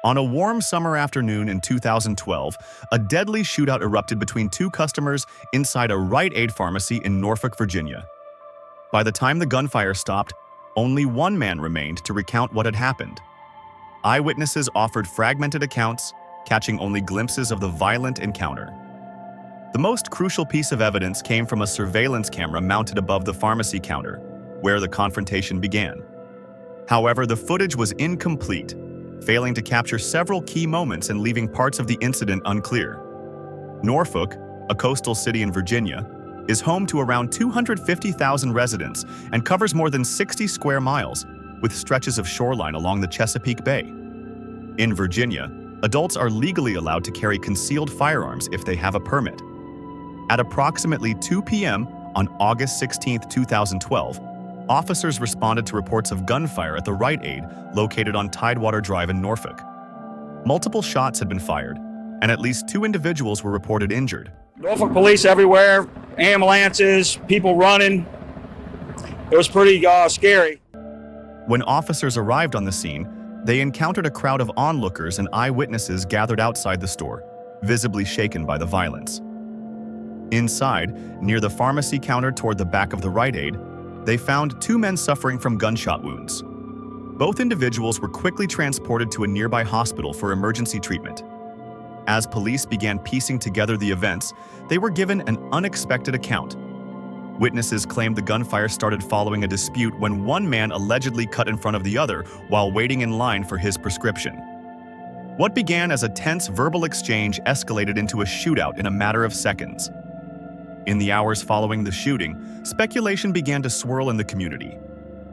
On a warm summer afternoon in 2012, a deadly shootout erupted between two customers inside a Rite Aid pharmacy in Norfolk, Virginia. By the time the gunfire stopped, only one man remained to recount what had happened. Eyewitnesses offered fragmented accounts, catching only glimpses of the violent encounter. The most crucial piece of evidence came from a surveillance camera mounted above the pharmacy counter, where the confrontation began. However, the footage was incomplete, failing to capture several key moments and leaving parts of the incident unclear. Norfolk, a coastal city in Virginia, is home to around 250,000 residents and covers more than 60 square miles, with stretches of shoreline along the Chesapeake Bay. In Virginia, adults are legally allowed to carry concealed firearms if they have a permit. At approximately 2 p.m. on August 16, 2012, officers responded to reports of gunfire at the Rite Aid located on Tidewater Drive in Norfolk. Multiple shots had been fired, and at least 2 individuals were reported injured. Norfolk police everywhere, ambulances, people running. It was pretty scary. When officers arrived on the scene, they encountered a crowd of onlookers and eyewitnesses gathered outside the store, visibly shaken by the violence. Inside, near the pharmacy counter toward the back of the Rite Aid, they found 2 men suffering from gunshot wounds. Both individuals were quickly transported to a nearby hospital for emergency treatment. As police began piecing together the events, they were given an unexpected account. Witnesses claimed the gunfire started following a dispute when one man allegedly cut in front of the other while waiting in line for his prescription. What began as a tense verbal exchange escalated into a shootout in a matter of seconds. In the hours following the shooting, speculation began to swirl in the community.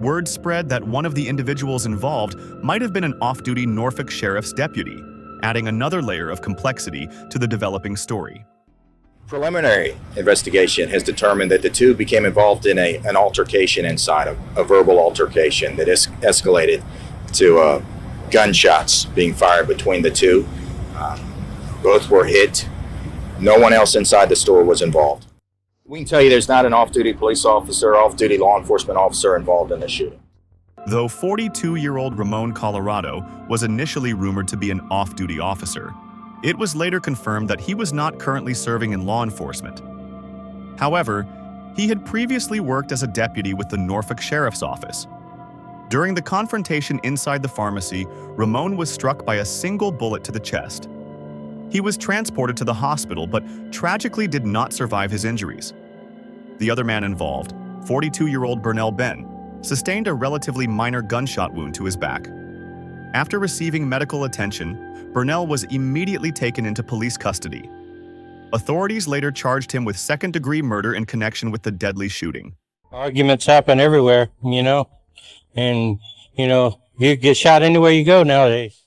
Word spread that one of the individuals involved might have been an off-duty Norfolk Sheriff's deputy, adding another layer of complexity to the developing story. Preliminary investigation has determined that the two became involved in an altercation inside, a verbal altercation that escalated to gunshots being fired between the two. Both were hit. No one else inside the store was involved. We can tell you there's not an off-duty police officer, off-duty law enforcement officer involved in the shooting. Though 42-year-old Ramon Colorado was initially rumored to be an off-duty officer, it was later confirmed that he was not currently serving in law enforcement. However, he had previously worked as a deputy with the Norfolk Sheriff's Office. During the confrontation inside the pharmacy, Ramon was struck by a single bullet to the chest. He was transported to the hospital but tragically did not survive his injuries. The other man involved, 42-year-old Burnell Ben, sustained a relatively minor gunshot wound to his back. After receiving medical attention, Burnell was immediately taken into police custody. Authorities later charged him with second-degree murder in connection with the deadly shooting. Arguments happen everywhere, and, you get shot anywhere you go nowadays.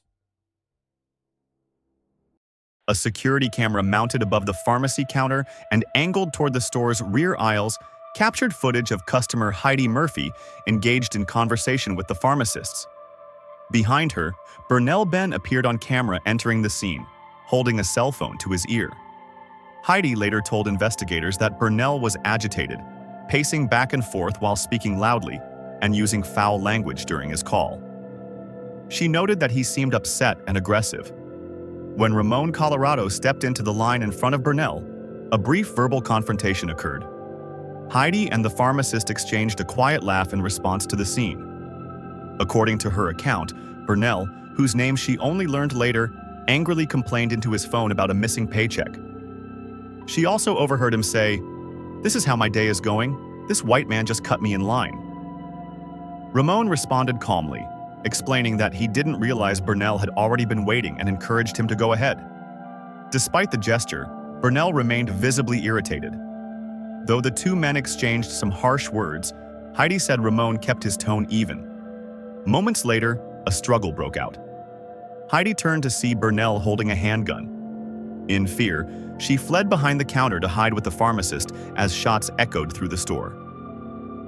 A security camera mounted above the pharmacy counter and angled toward the store's rear aisles captured footage of customer Heidi Murphy engaged in conversation with the pharmacists. Behind her, Burnell Ben appeared on camera entering the scene, holding a cell phone to his ear. Heidi later told investigators that Burnell was agitated, pacing back and forth while speaking loudly and using foul language during his call. She noted that he seemed upset and aggressive. When Ramon Colorado stepped into the line in front of Burnell, a brief verbal confrontation occurred. Heidi and the pharmacist exchanged a quiet laugh in response to the scene. According to her account, Burnell, whose name she only learned later, angrily complained into his phone about a missing paycheck. She also overheard him say, "This is how my day is going. This white man just cut me in line." Ramon responded calmly, explaining that he didn't realize Burnell had already been waiting and encouraged him to go ahead. Despite the gesture, Burnell remained visibly irritated. Though the two men exchanged some harsh words, Heidi said Ramon kept his tone even. Moments later, a struggle broke out. Heidi turned to see Burnell holding a handgun. In fear, she fled behind the counter to hide with the pharmacist as shots echoed through the store.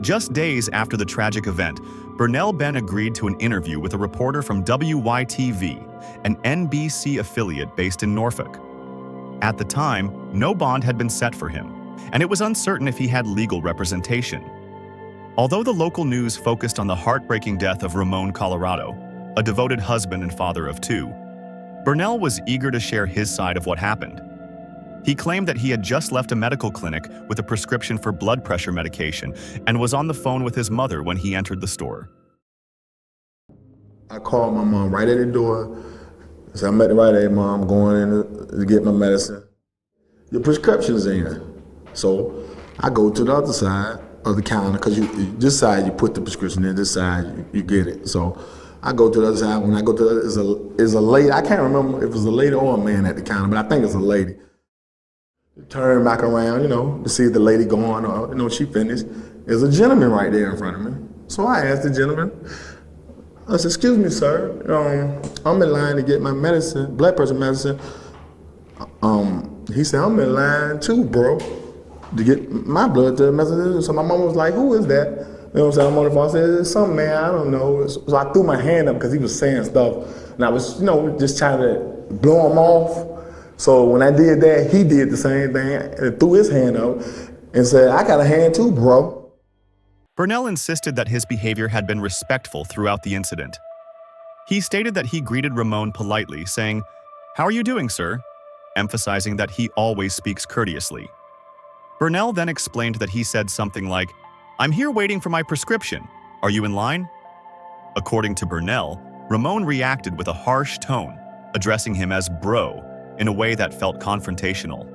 Just days after the tragic event, Burnell Ben agreed to an interview with a reporter from WYTV, an NBC affiliate based in Norfolk. At the time, no bond had been set for him, and it was uncertain if he had legal representation. Although the local news focused on the heartbreaking death of Ramon Colorado, a devoted husband and father of 2, Burnell was eager to share his side of what happened. He claimed that he had just left a medical clinic with a prescription for blood pressure medication and was on the phone with his mother when he entered the store. I called my mom right at the door. I said, I'm at the right age, Mom, I'm going in to get my medicine. Your prescription's in here. So I go to the other side of the counter, because this side you put the prescription in, this side you get it. So I go to the other side. When I go to the other, is a lady. I can't remember if it was a lady or a man at the counter, but I think it's a lady. Turn back around, to see if the lady going or, she finished. There's a gentleman right there in front of me. So I asked the gentleman, I said, excuse me, sir, I'm in line to get my medicine, blood pressure medicine. He said, I'm in line too, bro, to get my blood medicine. So my mom was like, who is that? You know what I'm saying? I'm on the phone. I said, it's some man, I don't know. So I threw my hand up because he was saying stuff. And I was, just trying to blow him off. So when I did that, he did the same thing and threw his hand up and said, I got a hand too, bro. Burnell insisted that his behavior had been respectful throughout the incident. He stated that he greeted Ramon politely, saying, "How are you doing, sir?" emphasizing that he always speaks courteously. Burnell then explained that he said something like, "I'm here waiting for my prescription. Are you in line?" According to Burnell, Ramon reacted with a harsh tone, addressing him as bro, in a way that felt confrontational.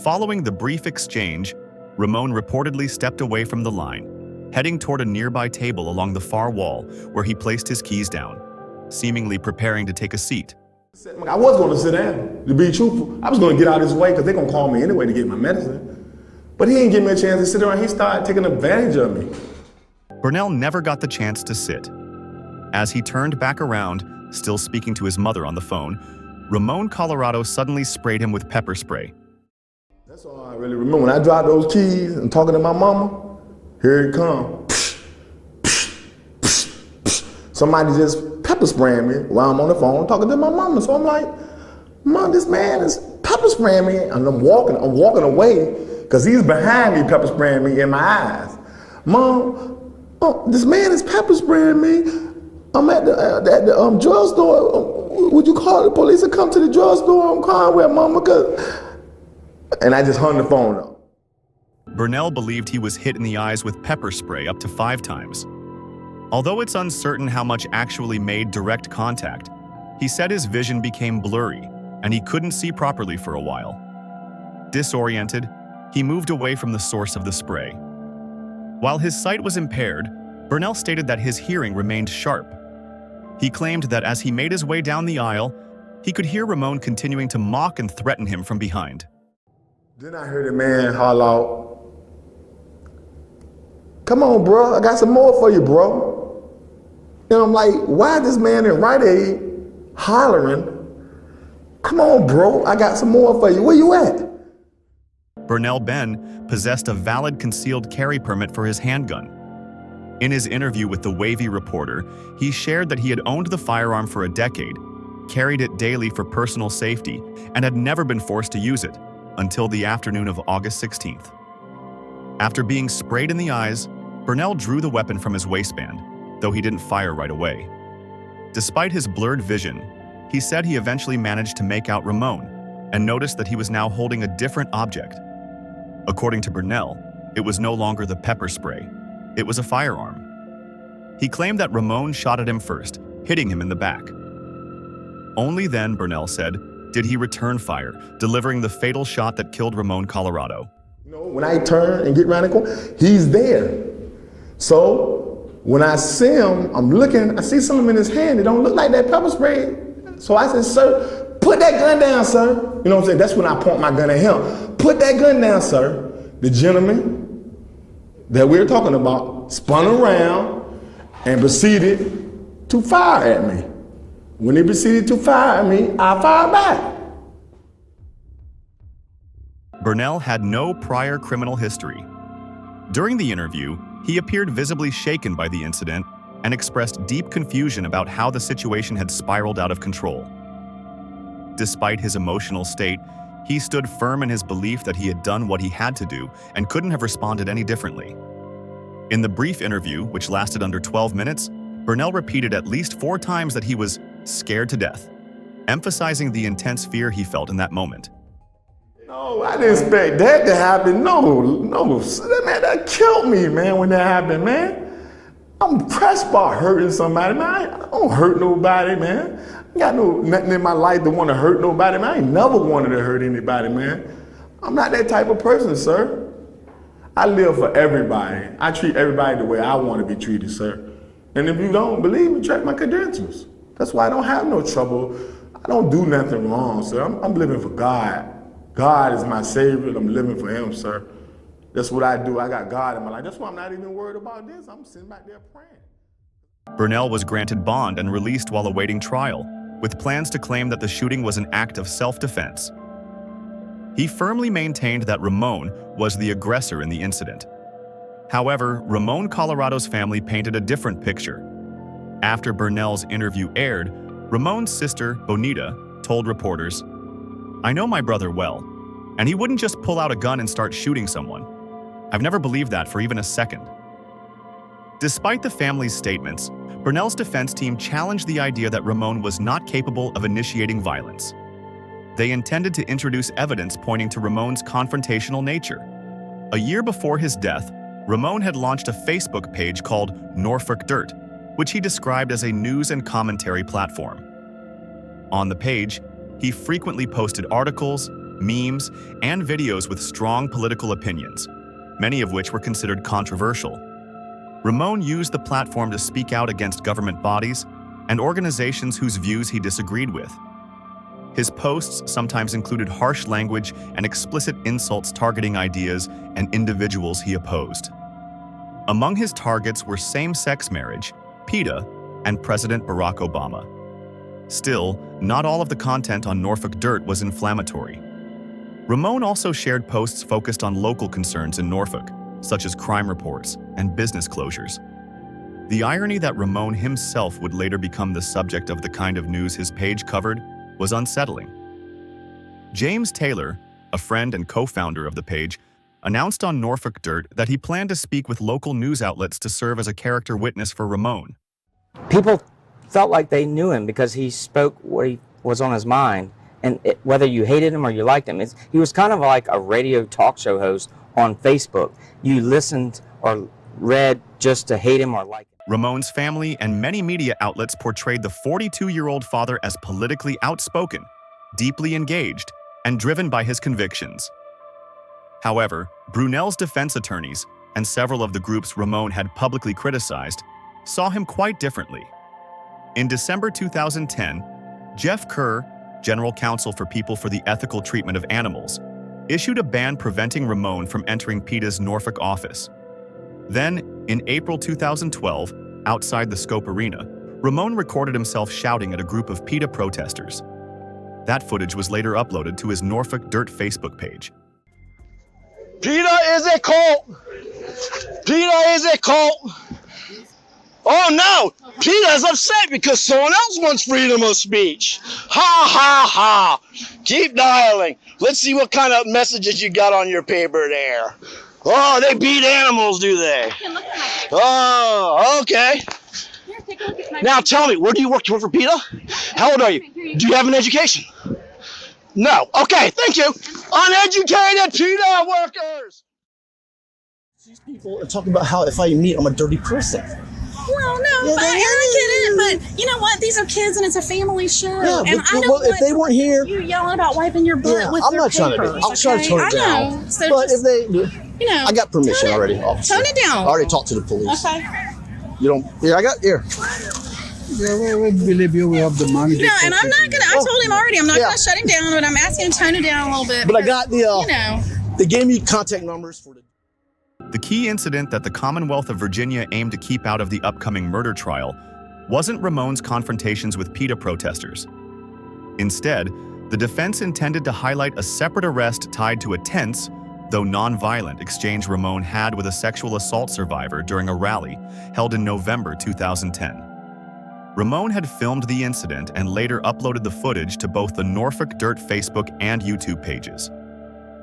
Following the brief exchange, Ramon reportedly stepped away from the line, heading toward a nearby table along the far wall where he placed his keys down, seemingly preparing to take a seat. I was going to sit down, to be truthful. I was going to get out of his way because they're going to call me anyway to get my medicine. But he didn't give me a chance to sit around. He started taking advantage of me. Burnell never got the chance to sit. As he turned back around, still speaking to his mother on the phone, Ramon Colorado suddenly sprayed him with pepper spray. That's all I really remember. When I dropped those keys and talking to my mama, here it comes. Somebody just pepper spraying me while I'm on the phone talking to my mama. So I'm like, Mom, this man is pepper spraying me. And I'm walking away because he's behind me pepper spraying me in my eyes. Mom, this man is pepper spraying me. I'm at the drugstore. Would you call the police and come to the drugstore? I'm crying with Mama, and I just hung the phone up. Burnell believed he was hit in the eyes with pepper spray up to 5 times. Although it's uncertain how much actually made direct contact, he said his vision became blurry and he couldn't see properly for a while. Disoriented, he moved away from the source of the spray. While his sight was impaired, Burnell stated that his hearing remained sharp. He claimed that as he made his way down the aisle, he could hear Ramon continuing to mock and threaten him from behind. Then I heard a man holler out, "Come on, bro, I got some more for you, bro." And I'm like, why this man in Rite Aid hollering, "Come on, bro, I got some more for you. Where you at?" Burnell Ben possessed a valid concealed carry permit for his handgun. In his interview with the Wavy reporter, he shared that he had owned the firearm for a decade, carried it daily for personal safety, and had never been forced to use it until the afternoon of August 16th. After being sprayed in the eyes, Burnell drew the weapon from his waistband, though he didn't fire right away. Despite his blurred vision, he said he eventually managed to make out Ramon and noticed that he was now holding a different object. According to Burnell, it was no longer the pepper spray. It was a firearm. He claimed that Ramon shot at him first, hitting him in the back. Only then, Burnell said, did he return fire, delivering the fatal shot that killed Ramon Colorado. When I turn and get around the corner, he's there. So when I see him, I'm looking, I see something in his hand. It don't look like that pepper spray. So I said, "Sir, put that gun down, sir." You know what I'm saying? That's when I point my gun at him. "Put that gun down, sir." The gentleman that we're talking about spun around and proceeded to fire at me. When he proceeded to fire at me, I fired back. Burnell had no prior criminal history. During the interview, he appeared visibly shaken by the incident and expressed deep confusion about how the situation had spiraled out of control. Despite his emotional state, he stood firm in his belief that he had done what he had to do and couldn't have responded any differently. In the brief interview, which lasted under 12 minutes, Burnell repeated at least 4 times that he was scared to death. emphasizing the intense fear he felt in that moment. No, I didn't expect that to happen. No, man, that killed me, man, when that happened, man. I'm pressed by hurting somebody, man. I don't hurt nobody, man. I got nothing in my life to want to hurt nobody, man. I ain't never wanted to hurt anybody, man. I'm not that type of person, sir. I live for everybody. I treat everybody the way I want to be treated, sir. And if you don't believe me, check my credentials. That's why I don't have no trouble. I don't do nothing wrong, sir. I'm living for God. God is my savior. I'm living for him, sir. That's what I do. I got God in my life. That's why I'm not even worried about this. I'm sitting back there praying. Burnell was granted bond and released while awaiting trial, with plans to claim that the shooting was an act of self-defense. He firmly maintained that Ramon was the aggressor in the incident. However, Ramon Colorado's family painted a different picture. After Burnell's interview aired, Ramon's sister, Bonita, told reporters, "I know my brother well, and he wouldn't just pull out a gun and start shooting someone. I've never believed that for even a second." Despite the family's statements, Burnell's defense team challenged the idea that Ramon was not capable of initiating violence. They intended to introduce evidence pointing to Ramon's confrontational nature. A year before his death, Ramon had launched a Facebook page called Norfolk Dirt, which he described as a news and commentary platform. On the page, he frequently posted articles, memes, and videos with strong political opinions, many of which were considered controversial. Ramon used the platform to speak out against government bodies and organizations whose views he disagreed with. His posts sometimes included harsh language and explicit insults targeting ideas and individuals he opposed. Among his targets were same-sex marriage, PETA, and President Barack Obama. Still, not all of the content on Norfolk Dirt was inflammatory. Ramon also shared posts focused on local concerns in Norfolk, such as crime reports and business closures. The irony that Ramon himself would later become the subject of the kind of news his page covered was unsettling. James Taylor, a friend and co-founder of the page, announced on Norfolk Dirt that he planned to speak with local news outlets to serve as a character witness for Ramon. People felt like they knew him because he spoke what was on his mind. And whether you hated him or you liked him, he was kind of like a radio talk show host on Facebook. You listened or read just to hate him or like him. Ramon's family and many media outlets portrayed the 42-year-old father as politically outspoken, deeply engaged, and driven by his convictions. However, Brunel's defense attorneys and several of the groups Ramon had publicly criticized saw him quite differently. In December 2010, Jeff Kerr, General Counsel for People for the Ethical Treatment of Animals, issued a ban preventing Ramon from entering PETA's Norfolk office. Then, in April 2012, outside the Scope Arena, Ramon recorded himself shouting at a group of PETA protesters. That footage was later uploaded to his Norfolk Dirt Facebook page. PETA is a cult! PETA is a cult! Oh no! PETA is upset because someone else wants freedom of speech. Ha ha ha! Keep dialing. Let's see what kind of messages you got on your paper there. Oh, they beat animals, do they? Oh, okay. Now tell me, where do you work? You work for PETA? How old are you? Do you have an education? No. Okay, thank you. Uneducated PETA workers! These people are talking about how if I meet, I'm a dirty person. Well, no, but I get it. But you know what? These are kids, and it's a family show. Yeah, and but, I don't well, if they weren't here, you yelling about wiping your butt with I'm their not trying papers, to. I'll try to tone it I down. know. So but just, if they, you know, I got permission already, officer. Tone it down. I already talked to the police. Okay. You don't. Yeah, I got here. Yeah, we believe you. We have the money. No, and I'm not gonna. I told him already. I'm not gonna shut him down, but I'm asking him to tone it down a little bit. But I got the. You know. They gave me contact numbers for the. The key incident that the Commonwealth of Virginia aimed to keep out of the upcoming murder trial wasn't Ramon's confrontations with PETA protesters. Instead, the defense intended to highlight a separate arrest tied to a tense, though non-violent, exchange Ramon had with a sexual assault survivor during a rally held in November 2010. Ramon had filmed the incident and later uploaded the footage to both the Norfolk Dirt Facebook and YouTube pages.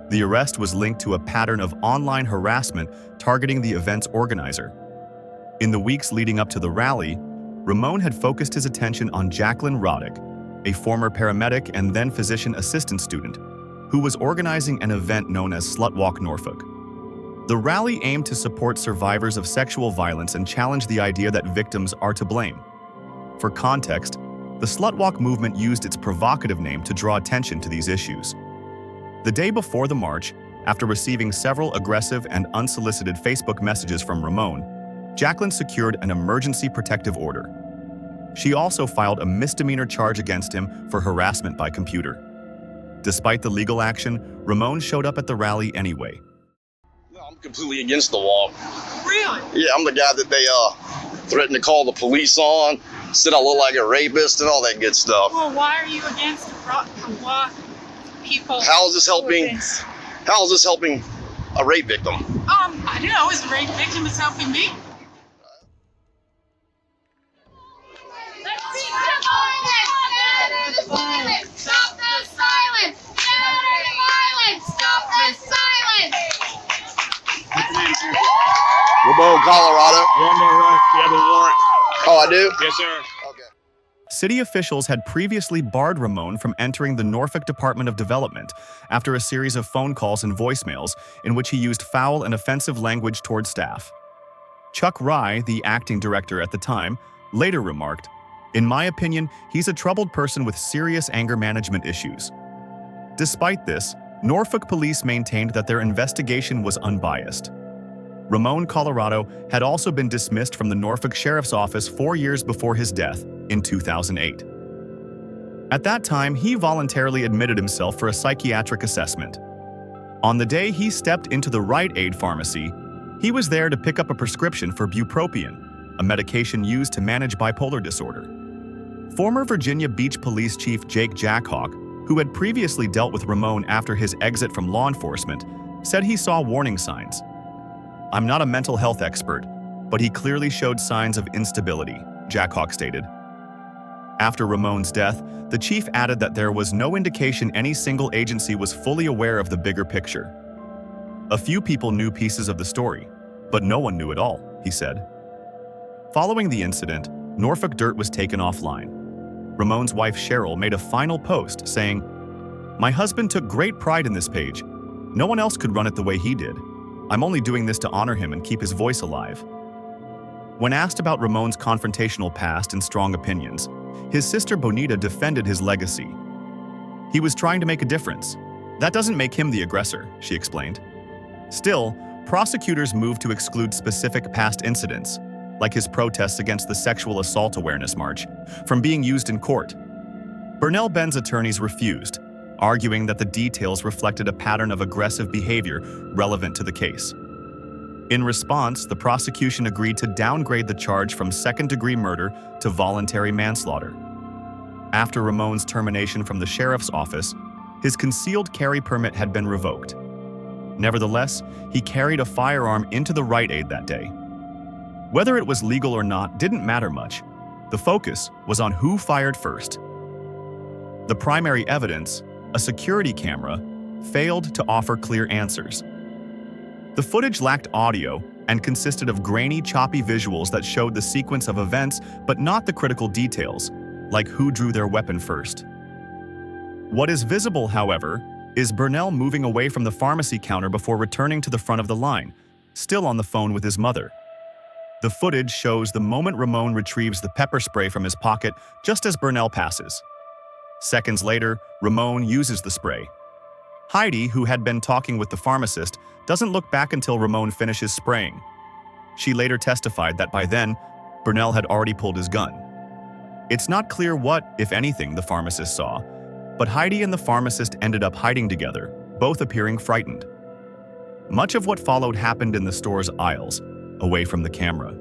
The arrest was linked to a pattern of online harassment targeting the event's organizer. In the weeks leading up to the rally, Ramon had focused his attention on Jacqueline Roddick, a former paramedic and then physician assistant student, who was organizing an event known as Slut Walk Norfolk. The rally aimed to support survivors of sexual violence and challenge the idea that victims are to blame. For context, the Slut Walk movement used its provocative name to draw attention to these issues. The day before the march, after receiving several aggressive and unsolicited Facebook messages from Ramon, Jacqueline secured an emergency protective order. She also filed a misdemeanor charge against him for harassment by computer. Despite the legal action, Ramon showed up at the rally anyway. No, I'm completely against the walk. Really? Yeah, I'm the guy that they threatened to call the police on, said I look like a rapist and all that good stuff. Well, why are you against what people? How is this helping? How is this helping a rape victim? I don't know. Is the rape victim is helping me? Stop the silence! Saturday violence! Stop the silence! Ramon, Colorado. You have a warrant. Oh, I do? Yes, sir. Okay. City officials had previously barred Ramon from entering the Norfolk Department of Development after a series of phone calls and voicemails in which he used foul and offensive language toward staff. Chuck Rye, the acting director at the time, later remarked, "In my opinion, he's a troubled person with serious anger management issues." Despite this, Norfolk police maintained that their investigation was unbiased. Ramon Colorado had also been dismissed from the Norfolk Sheriff's Office 4 years before his death in 2008. At that time, he voluntarily admitted himself for a psychiatric assessment. On the day he stepped into the Rite Aid pharmacy, he was there to pick up a prescription for bupropion, a medication used to manage bipolar disorder. Former Virginia Beach Police Chief Jake Jackhawk, who had previously dealt with Ramon after his exit from law enforcement, said he saw warning signs. "I'm not a mental health expert, but he clearly showed signs of instability," Jackhawk stated. After Ramon's death, the chief added that there was no indication any single agency was fully aware of the bigger picture. "A few people knew pieces of the story, but no one knew it all," he said. Following the incident, Norfolk Dirt was taken offline. Ramon's wife Cheryl made a final post saying, "My husband took great pride in this page. No one else could run it the way he did. I'm only doing this to honor him and keep his voice alive." When asked about Ramon's confrontational past and strong opinions, his sister Bonita defended his legacy. "He was trying to make a difference. That doesn't make him the aggressor," she explained. Still, prosecutors moved to exclude specific past incidents, like his protests against the Sexual Assault Awareness March, from being used in court. Burnell Benn's attorneys refused, arguing that the details reflected a pattern of aggressive behavior relevant to the case. In response, the prosecution agreed to downgrade the charge from second-degree murder to voluntary manslaughter. After Ramon's termination from the sheriff's office, his concealed carry permit had been revoked. Nevertheless, he carried a firearm into the Rite Aid that day. Whether it was legal or not didn't matter much. The focus was on who fired first. The primary evidence, a security camera, failed to offer clear answers. The footage lacked audio and consisted of grainy, choppy visuals that showed the sequence of events but not the critical details, like who drew their weapon first. What is visible, however, is Burnell moving away from the pharmacy counter before returning to the front of the line, still on the phone with his mother. The footage shows the moment Ramon retrieves the pepper spray from his pocket just as Burnell passes. Seconds later, Ramon uses the spray. Heidi, who had been talking with the pharmacist, doesn't look back until Ramon finishes spraying. She later testified that by then, Burnell had already pulled his gun. It's not clear what, if anything, the pharmacist saw, but Heidi and the pharmacist ended up hiding together, both appearing frightened. Much of what followed happened in the store's aisles, away from the camera.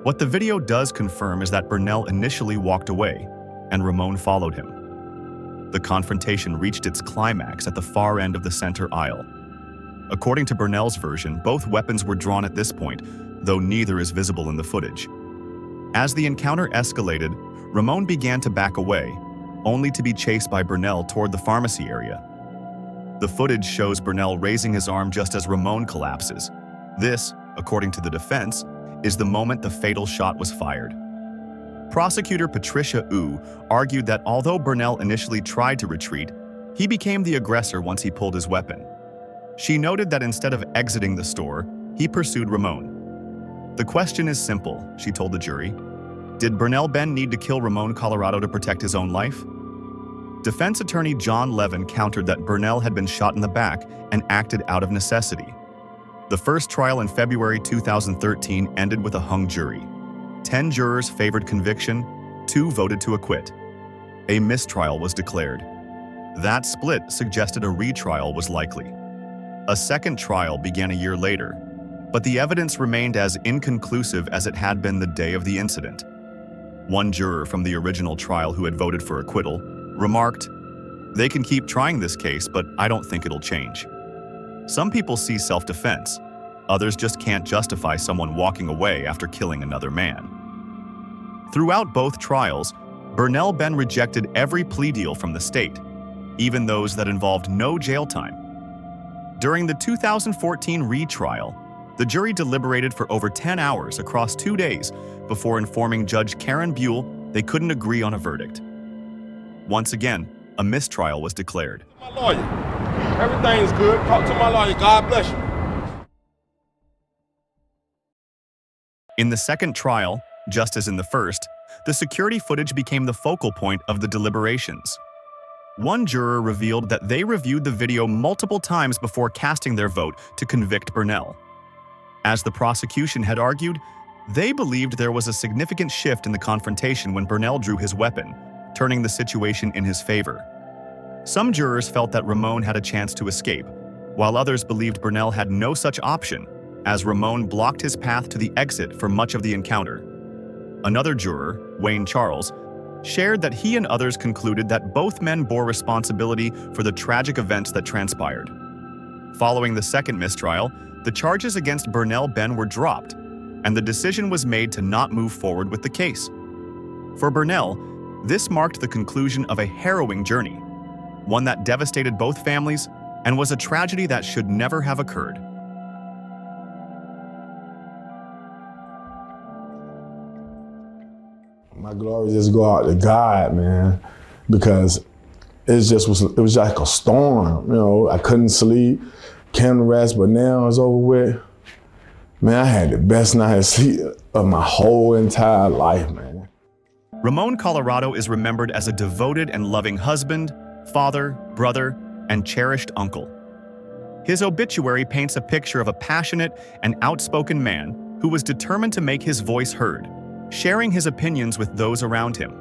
What the video does confirm is that Burnell initially walked away, and Ramon followed him. The confrontation reached its climax at the far end of the center aisle. According to Burnell's version, both weapons were drawn at this point, though neither is visible in the footage. As the encounter escalated, Ramon began to back away, only to be chased by Burnell toward the pharmacy area. The footage shows Burnell raising his arm just as Ramon collapses. This, according to the defense, is the moment the fatal shot was fired. Prosecutor Patricia Wu argued that although Burnell initially tried to retreat, he became the aggressor once he pulled his weapon. She noted that instead of exiting the store, he pursued Ramon. The question is simple, she told the jury. Did Burnell Benn need to kill Ramon Colorado to protect his own life? Defense attorney John Levin countered that Burnell had been shot in the back and acted out of necessity. The first trial in February 2013 ended with a hung jury. 10 jurors favored conviction, 2 voted to acquit. A mistrial was declared. That split suggested a retrial was likely. A second trial began a year later, but the evidence remained as inconclusive as it had been the day of the incident. One juror from the original trial who had voted for acquittal remarked, "They can keep trying this case, but I don't think it'll change." Some people see self-defense. Others just can't justify someone walking away after killing another man. Throughout both trials, Burnell Benn rejected every plea deal from the state, even those that involved no jail time. During the 2014 retrial, the jury deliberated for over 10 hours across 2 days before informing Judge Karen Buell they couldn't agree on a verdict. Once again, a mistrial was declared. My lawyer. Everything's good. Talk to my lawyer. God bless you. In the second trial, just as in the first, the security footage became the focal point of the deliberations. One juror revealed that they reviewed the video multiple times before casting their vote to convict Burnell. As the prosecution had argued, they believed there was a significant shift in the confrontation when Burnell drew his weapon, turning the situation in his favor. Some jurors felt that Ramon had a chance to escape, while others believed Burnell had no such option, as Ramon blocked his path to the exit for much of the encounter. Another juror, Wayne Charles, shared that he and others concluded that both men bore responsibility for the tragic events that transpired. Following the second mistrial, the charges against Burnell Benn were dropped, and the decision was made to not move forward with the case. For Burnell, this marked the conclusion of a harrowing journey, one that devastated both families and was a tragedy that should never have occurred. My glory just go out to God, man, because it was like a storm. You know, I couldn't sleep, came to rest, but now it's over with. Man, I had the best night of sleep of my whole entire life, man. Ramon Colorado is remembered as a devoted and loving husband, father, brother, and cherished uncle. His obituary paints a picture of a passionate and outspoken man who was determined to make his voice heard, sharing his opinions with those around him.